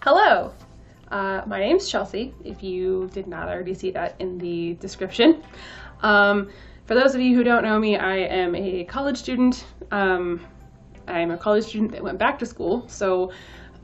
Hello, my name's Chelsea, if you did not already see that in the description. For those of you who don't know me, I am a college student. I'm a college student that went back to school, so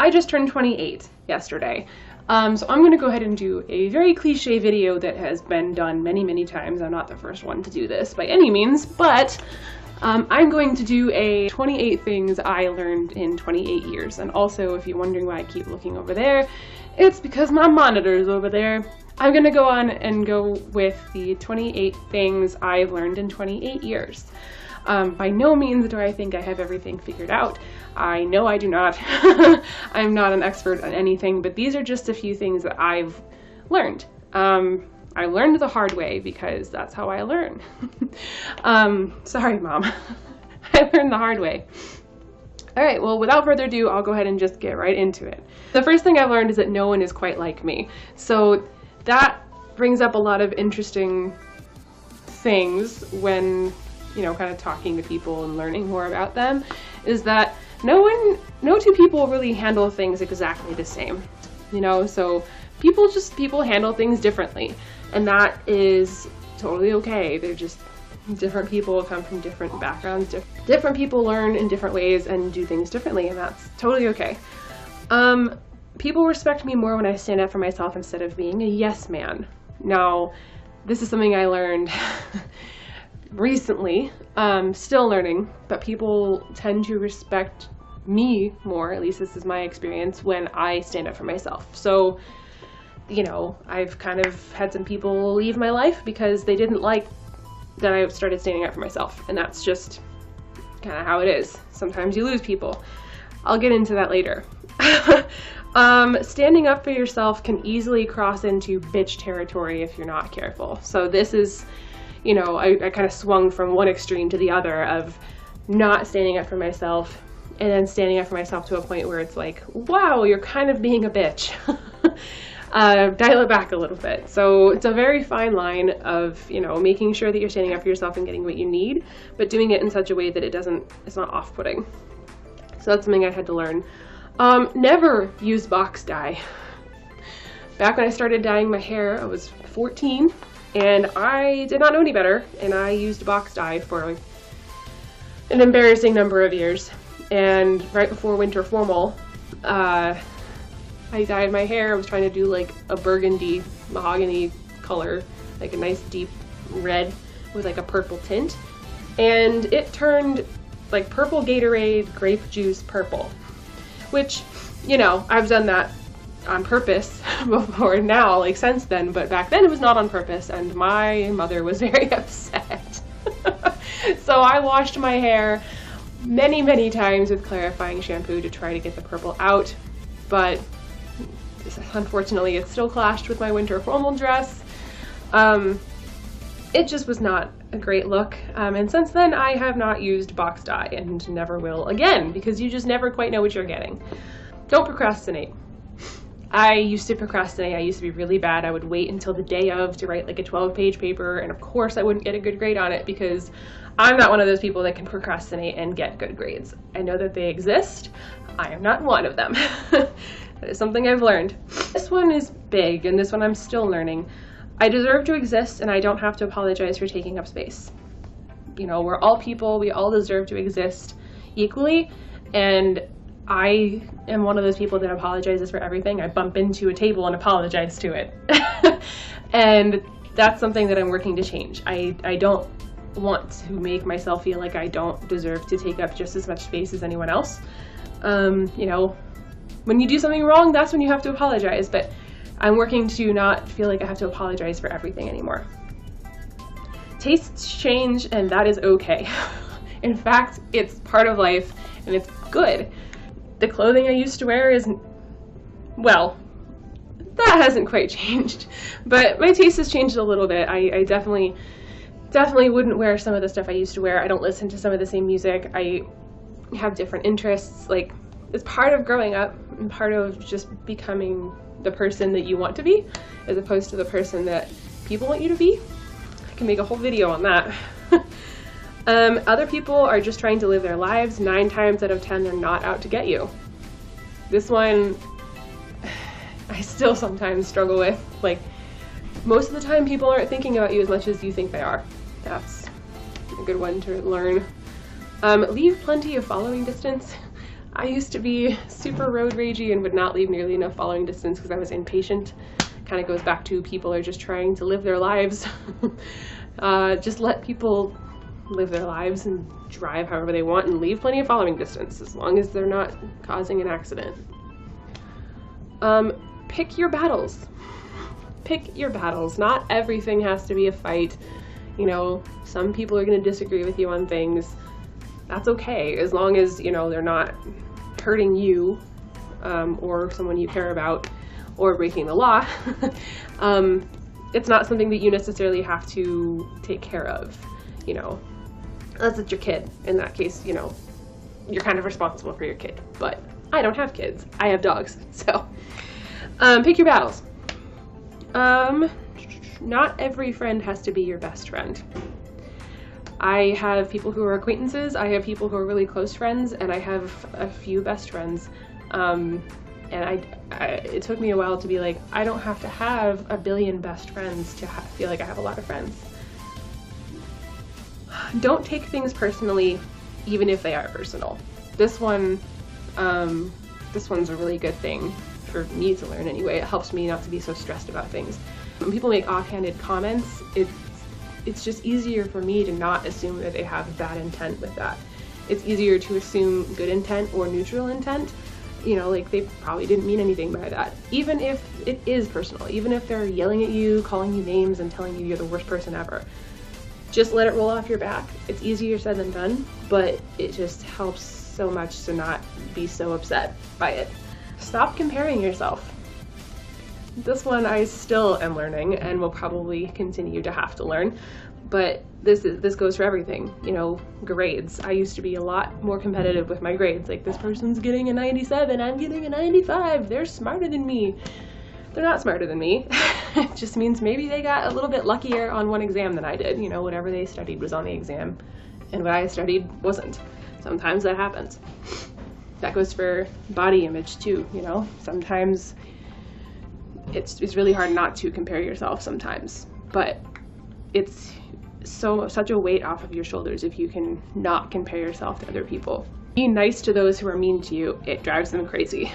I just turned 28 yesterday. So I'm going to go ahead and do a very cliche video that has been done many, many times. I'm not the first one to do this by any means, but I'm going to do a 28 things I learned in 28 years. And also, if you're wondering why I keep looking over there, it's because my monitor is over there. I'm going to go on and go with the 28 things I've learned in 28 years. By no means do I think I have everything figured out. I know I do not. I'm not an expert on anything, but these are just a few things that I've learned. I learned the hard way because that's how I learn. Sorry, Mom. I learned the hard way. All right, well, without further ado, I'll go ahead and just get right into it. The first thing I've learned is that no one is quite like me. So that brings up a lot of interesting things when, you know, kind of talking to people and learning more about them, is that no two people really handle things exactly the same. You know, so people handle things differently, and that is totally okay. They're just different people, come from different backgrounds, different people learn in different ways and do things differently, and that's totally okay. People respect me more when I stand up for myself instead of being a yes man. Now, this is something I learned recently, still learning, but people tend to respect me more, at least this is my experience, when I stand up for myself. So, you know, I've kind of had some people leave my life because they didn't like that I started standing up for myself, and that's just kind of how it is. Sometimes you lose people. I'll get into that later. Standing up for yourself can easily cross into bitch territory if you're not careful. So this is, you know, I kind of swung from one extreme to the other of not standing up for myself and then standing up for myself to a point where it's like, wow, you're kind of being a bitch. Dial it back a little bit. So it's a very fine line of, you know, making sure that you're standing up for yourself and getting what you need, but doing it in such a way that it's not off-putting. So that's something I had to learn. Never use box dye. Back when I started dyeing my hair, I was 14, and I did not know any better, and I used box dye for an embarrassing number of years. And right before winter formal, I dyed my hair. I was trying to do like a burgundy mahogany color, like a nice deep red with like a purple tint, and it turned like purple Gatorade grape juice purple, which, you know, I've done that on purpose before now, like since then, but back then it was not on purpose, and my mother was very upset. So I washed my hair many, many times with clarifying shampoo to try to get the purple out, but unfortunately it still clashed with my winter formal dress. It just was not a great look, and since then I have not used box dye and never will again, because you just never quite know what you're getting. Don't procrastinate. I used to procrastinate. I used to be really bad. I would wait until the day of to write like a 12-page paper, and of course I wouldn't get a good grade on it because I'm not one of those people that can procrastinate and get good grades. I know that they exist. I am not one of them. That is something I've learned. This one is big, and this one I'm still learning. I deserve to exist, and I don't have to apologize for taking up space. You know, we're all people. We all deserve to exist equally, and I am one of those people that apologizes for everything. I bump into a table and apologize to it. And that's something that I'm working to change. I don't want to make myself feel like I don't deserve to take up just as much space as anyone else. You know, when you do something wrong, that's when you have to apologize, but I'm working to not feel like I have to apologize for everything anymore. Tastes change, and that is okay. In fact, it's part of life, and it's good. The clothing I used to wear is, well, that hasn't quite changed, but my taste has changed a little bit. I definitely wouldn't wear some of the stuff I used to wear. I don't listen to some of the same music. I have different interests. Like, it's part of growing up and part of just becoming the person that you want to be, as opposed to the person that people want you to be. I can make a whole video on that. Other people are just trying to live their lives. 9 times out of 10, they're not out to get you. This one, I still sometimes struggle with. Like, most of the time people aren't thinking about you as much as you think they are. That's a good one to learn. Leave plenty of following distance. I used to be super road ragey and would not leave nearly enough following distance because I was impatient. Kind of goes back to people are just trying to live their lives. Just let people live their lives and drive however they want and leave plenty of following distance as long as they're not causing an accident. Pick your battles. Pick your battles. Not everything has to be a fight. You know, some people are going to disagree with you on things. That's okay, as long as, you know, they're not hurting you or someone you care about or breaking the law. It's not something that you necessarily have to take care of, you know, unless it's your kid. In that case, you know, you're kind of responsible for your kid. But I don't have kids. I have dogs. So pick your battles. Not every friend has to be your best friend. I have people who are acquaintances, I have people who are really close friends, and I have a few best friends. And it took me a while to be like, I don't have to have a billion best friends to feel like I have a lot of friends. Don't take things personally, even if they are personal. This one's a really good thing for me to learn anyway. It helps me not to be so stressed about things. When people make offhanded comments, it's just easier for me to not assume that they have bad intent with that. It's easier to assume good intent or neutral intent. You know, like they probably didn't mean anything by that. Even if it is personal, even if they're yelling at you, calling you names, and telling you you're the worst person ever. Just let it roll off your back. It's easier said than done, but it just helps so much to not be so upset by it. Stop comparing yourself. This one I still am learning and will probably continue to have to learn, but this goes for everything. You know, grades. I used to be a lot more competitive with my grades. Like, this person's getting a 97, I'm getting a 95. They're smarter than me. They're not smarter than me. It just means maybe they got a little bit luckier on one exam than I did. You know, whatever they studied was on the exam, and what I studied wasn't. Sometimes that happens. That goes for body image too, you know? Sometimes it's really hard not to compare yourself sometimes, but it's such a weight off of your shoulders if you can not compare yourself to other people. Be nice to those who are mean to you. It drives them crazy.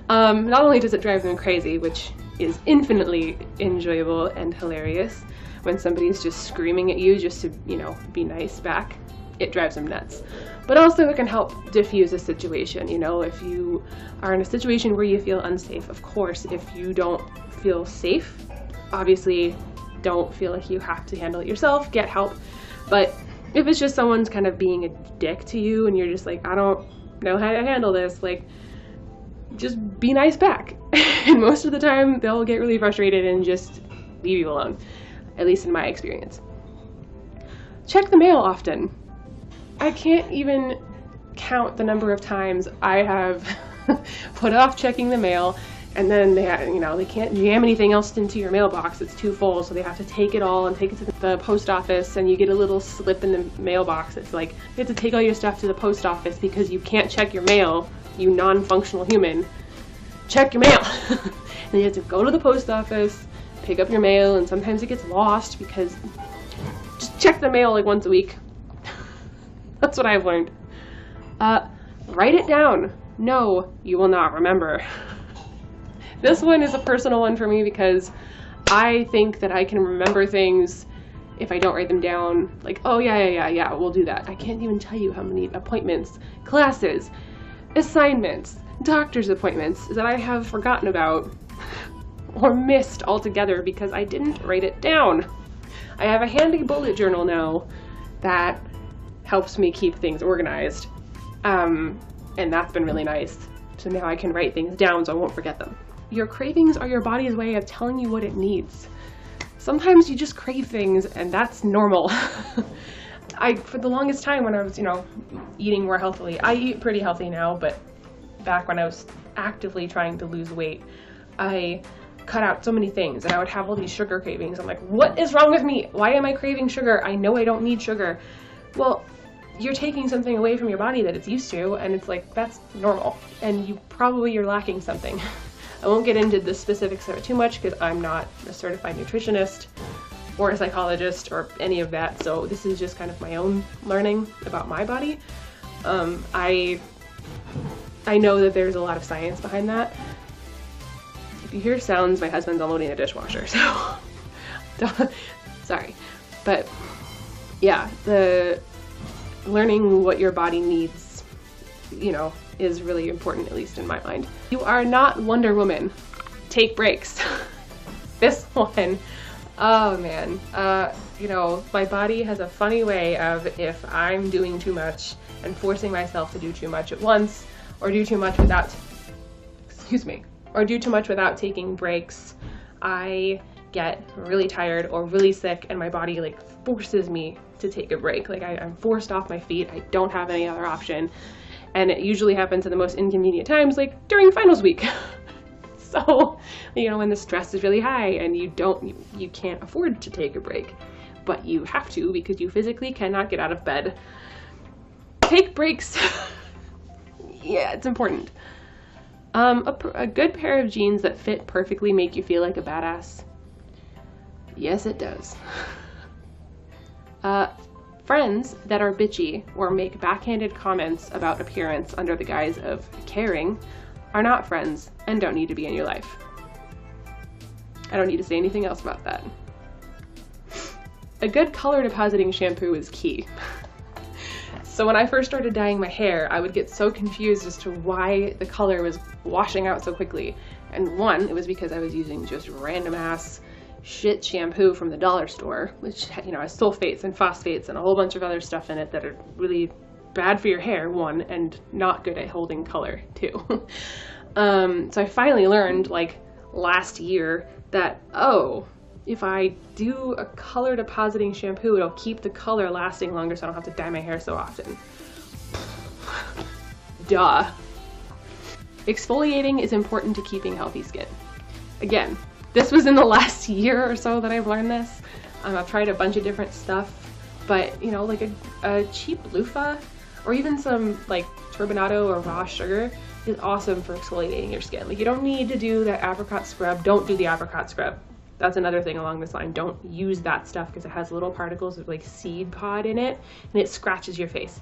Not only does it drive them crazy, which is infinitely enjoyable and hilarious, when somebody's just screaming at you just to, you know, be nice back, it drives them nuts. But also it can help diffuse a situation. You know, if you are in a situation where you feel unsafe, of course, if you don't feel safe, obviously don't feel like you have to handle it yourself, get help. But if it's just someone's kind of being a dick to you and you're just like, I don't know how to handle this, like, just be nice back. And most of the time they'll get really frustrated and just leave you alone, at least in my experience. Check the mail often. I can't even count the number of times I have put off checking the mail, and then they can't jam anything else into your mailbox. It's too full, so they have to take it all and take it to the post office, and you get a little slip in the mailbox. It's like, you have to take all your stuff to the post office because you can't check your mail, you non-functional human. Check your mail. And you have to go to the post office, pick up your mail, and sometimes it gets lost because just check the mail like once a week. That's what I've learned. Write it down. No, you will not remember. This one is a personal one for me because I think that I can remember things if I don't write them down. Like, oh yeah, we'll do that. I can't even tell you how many appointments, classes, assignments, doctor's appointments that I have forgotten about or missed altogether because I didn't write it down. I have a handy bullet journal now that helps me keep things organized, and that's been really nice. So now I can write things down so I won't forget them. Your cravings are your body's way of telling you what it needs. Sometimes you just crave things, and that's normal. For the longest time when I was, eating more healthily, I eat pretty healthy now, but back when I was actively trying to lose weight, I cut out so many things, and I would have all these sugar cravings. I'm like, what is wrong with me? Why am I craving sugar? I know I don't need sugar. Well, you're taking something away from your body that it's used to, and it's like, that's normal, and you're lacking something. I won't get into the specifics of it too much because I'm not a certified nutritionist or a psychologist or any of that, so this is just kind of my own learning about my body. I know that there's a lot of science behind that. If you hear sounds, my husband's unloading the dishwasher, so sorry. But yeah, the learning what your body needs, you know, is really important, at least in my mind. You are not Wonder Woman. Take breaks. This one, oh man, you know, my body has a funny way of, if I'm doing too much and forcing myself to do too much at once, or do too much without, or do too much without taking breaks, I get really tired or really sick, and my body like forces me to take a break. Like I'm forced off my feet. I don't have any other option. And it usually happens at the most inconvenient times, like during finals week. So, you know, when the stress is really high and you can't afford to take a break, but you have to because you physically cannot get out of bed. Take breaks. Yeah, it's important. A good pair of jeans that fit perfectly make you feel like a badass. Yes, it does. Friends that are bitchy or make backhanded comments about appearance under the guise of caring are not friends and don't need to be in your life. I don't need to say anything else about that. A good color depositing shampoo is key. So when I first started dyeing my hair, I would get so confused as to why the color was washing out so quickly. And one, it was because I was using just random ass shit shampoo from the dollar store, which, you know, has sulfates and phosphates and a whole bunch of other stuff in it that are really bad for your hair, one, and not good at holding color, two. So I finally learned, like, last year that, oh, if I do a color depositing shampoo, it'll keep the color lasting longer so I don't have to dye my hair so often. Duh. Exfoliating is important to keeping healthy skin. Again, this was in the last year or so that I've learned this. I've tried a bunch of different stuff, but you know, like a cheap loofah or even some like turbinado or raw sugar is awesome for exfoliating your skin. Like, you don't need to do that apricot scrub. Don't do the apricot scrub. That's another thing along this line. Don't use that stuff because it has little particles of like seed pod in it and it scratches your face.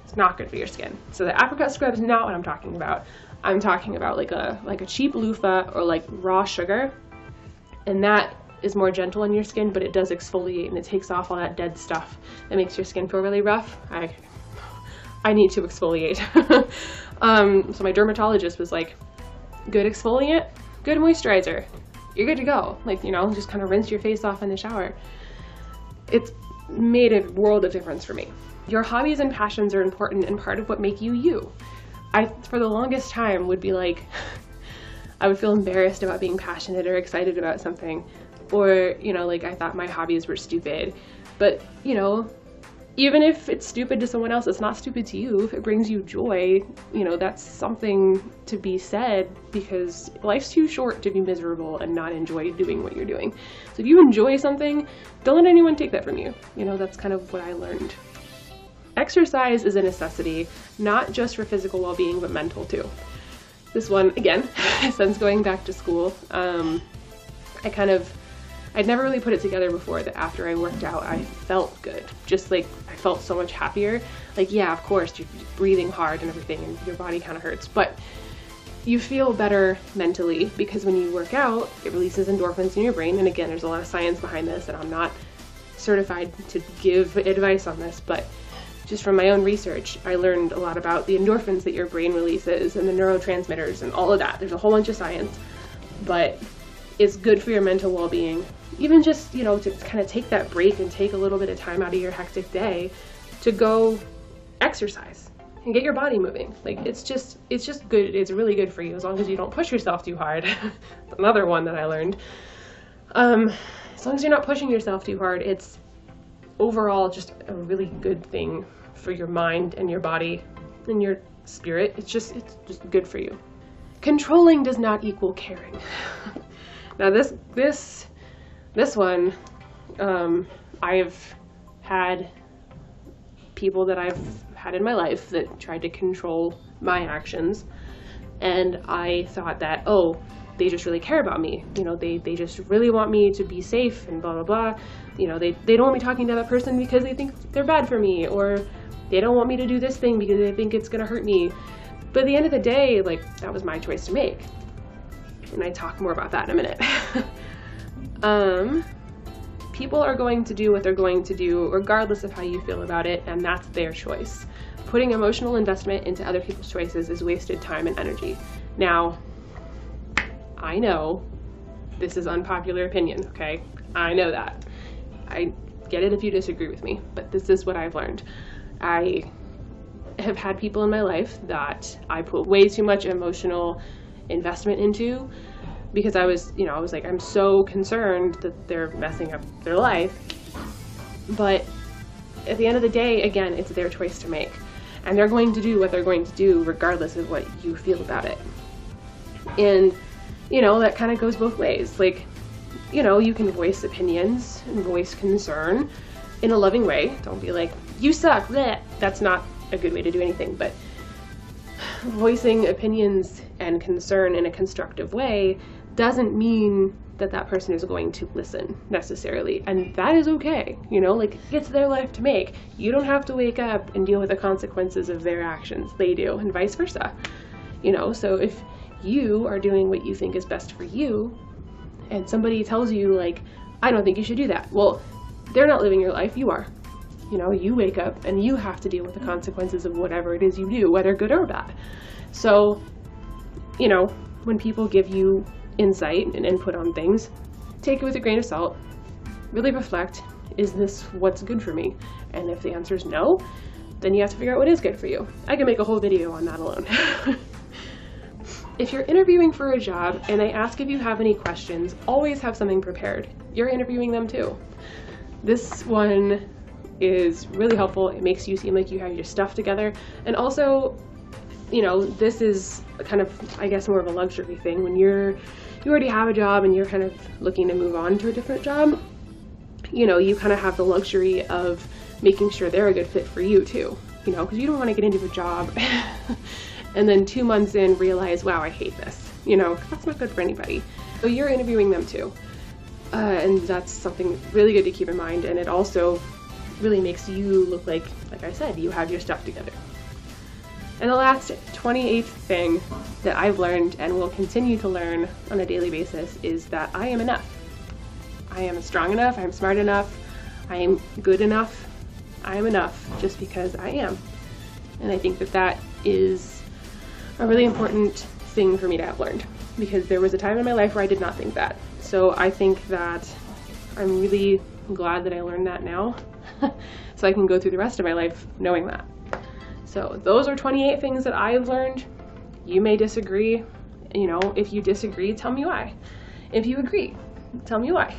It's not good for your skin. So the apricot scrub is not what I'm talking about. I'm talking about like a cheap loofah or like raw sugar, and that is more gentle on your skin, but it does exfoliate and it takes off all that dead stuff that makes your skin feel really rough. I need to exfoliate. So my dermatologist was like, good exfoliant, good moisturizer, you're good to go. Like, you know, just kind of rinse your face off in the shower. It's made a world of difference for me. Your hobbies and passions are important and part of what make you you. I, for the longest time, would be like, I would feel embarrassed about being passionate or excited about something, or, you know, like I thought my hobbies were stupid. But, you know, even if it's stupid to someone else, it's not stupid to you. If it brings you joy, you know, that's something to be said, because life's too short to be miserable and not enjoy doing what you're doing. So if you enjoy something, don't let anyone take that from you. You know, that's kind of what I learned. Exercise is a necessity, not just for physical well-being, but mental too. This one, again, since going back to school, I'd never really put it together before that after I worked out, I felt good. Just like, I felt so much happier. Like, yeah, of course, you're breathing hard and everything, and your body kind of hurts, but you feel better mentally because when you work out, it releases endorphins in your brain. And again, there's a lot of science behind this, and I'm not certified to give advice on this, but just from my own research, I learned a lot about the endorphins that your brain releases and the neurotransmitters and all of that. There's a whole bunch of science, but it's good for your mental well-being. Even just, you know, to kind of take that break and take a little bit of time out of your hectic day to go exercise and get your body moving. Like, it's just good. It's really good for you as long as you don't push yourself too hard. Another one that I learned. As long as you're not pushing yourself too hard, it's overall just a really good thing for your mind and your body and your spirit. It's just good for you. Controlling does not equal caring. Now this one, I've had people that I've had in my life that tried to control my actions, And I thought that, oh, they just really care about me. You know, they just really want me to be safe and blah, blah, blah. You know, they don't want me talking to that person because they think they're bad for me, or they don't want me to do this thing because they think it's gonna hurt me. But at the end of the day, like, that was my choice to make. And I talk more about that in a minute. People are going to do what they're going to do regardless of how you feel about it, and that's their choice. Putting emotional investment into other people's choices is wasted time and energy. Now, I know this is unpopular opinion, okay? I know that. I get it if you disagree with me, but this is what I've learned. I have had people in my life that I put way too much emotional investment into because I was like, I'm so concerned that they're messing up their life. But at the end of the day, again, it's their choice to make. And they're going to do what they're going to do regardless of what you feel about it. And, you know, that kind of goes both ways. Like, you know, you can voice opinions and voice concern in a loving way. Don't be like, you suck, bleh. That's not a good way to do anything. But voicing opinions and concern in a constructive way doesn't mean that that person is going to listen necessarily, and that is okay. You know, like, it's their life to make. You don't have to wake up and deal with the consequences of their actions. They do, and vice versa. You know, so if you are doing what you think is best for you and somebody tells you, like, I don't think you should do that, well, they're not living your life, you are. You know, you wake up and you have to deal with the consequences of whatever it is you do, whether good or bad. So, you know, when people give you insight and input on things, take it with a grain of salt. Really reflect, is this what's good for me? And if the answer is no, then you have to figure out what is good for you. I can make a whole video on that alone. If you're interviewing for a job and they ask if you have any questions, always have something prepared. You're interviewing them too. This one is really helpful. It makes you seem like you have your stuff together. And also, you know, this is kind of, I guess, more of a luxury thing. When you already have a job and you're kind of looking to move on to a different job, you know, you kind of have the luxury of making sure they're a good fit for you too, you know, because you don't want to get into a job and then 2 months in realize, wow, I hate this, you know, that's not good for anybody. So you're interviewing them too. And that's something really good to keep in mind. And it also really makes you look like I said, you have your stuff together. And the last 28th thing that I've learned and will continue to learn on a daily basis is that I am enough. I am strong enough, I'm smart enough, I am good enough, I am enough just because I am. And I think that that is a really important thing for me to have learned, because there was a time in my life where I did not think that. So I think that I'm really glad that I learned that now, so I can go through the rest of my life knowing that. So those are 28 things that I've learned. You may disagree. You know, if you disagree, tell me why. If you agree, tell me why.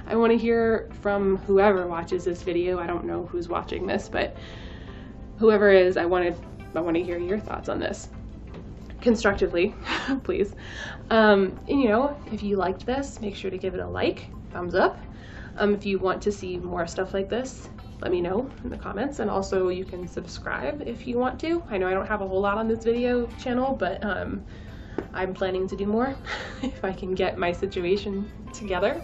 I want to hear from whoever watches this video. I don't know who's watching this, but whoever is, I want to hear your thoughts on this. Constructively, please. And, you know, if you liked this, make sure to give it a like, thumbs up. If you want to see more stuff like this, let me know in the comments, and also you can subscribe if you want to. I know I don't have a whole lot on this video channel, but I'm planning to do more if I can get my situation together.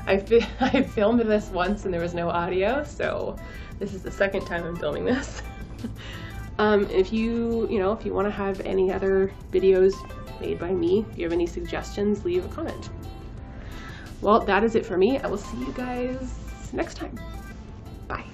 I filmed this once and there was no audio, so this is the second time I'm filming this. If you want to have any other videos made by me, if you have any suggestions, leave a comment. Well, that is it for me. I will see you guys next time. Bye.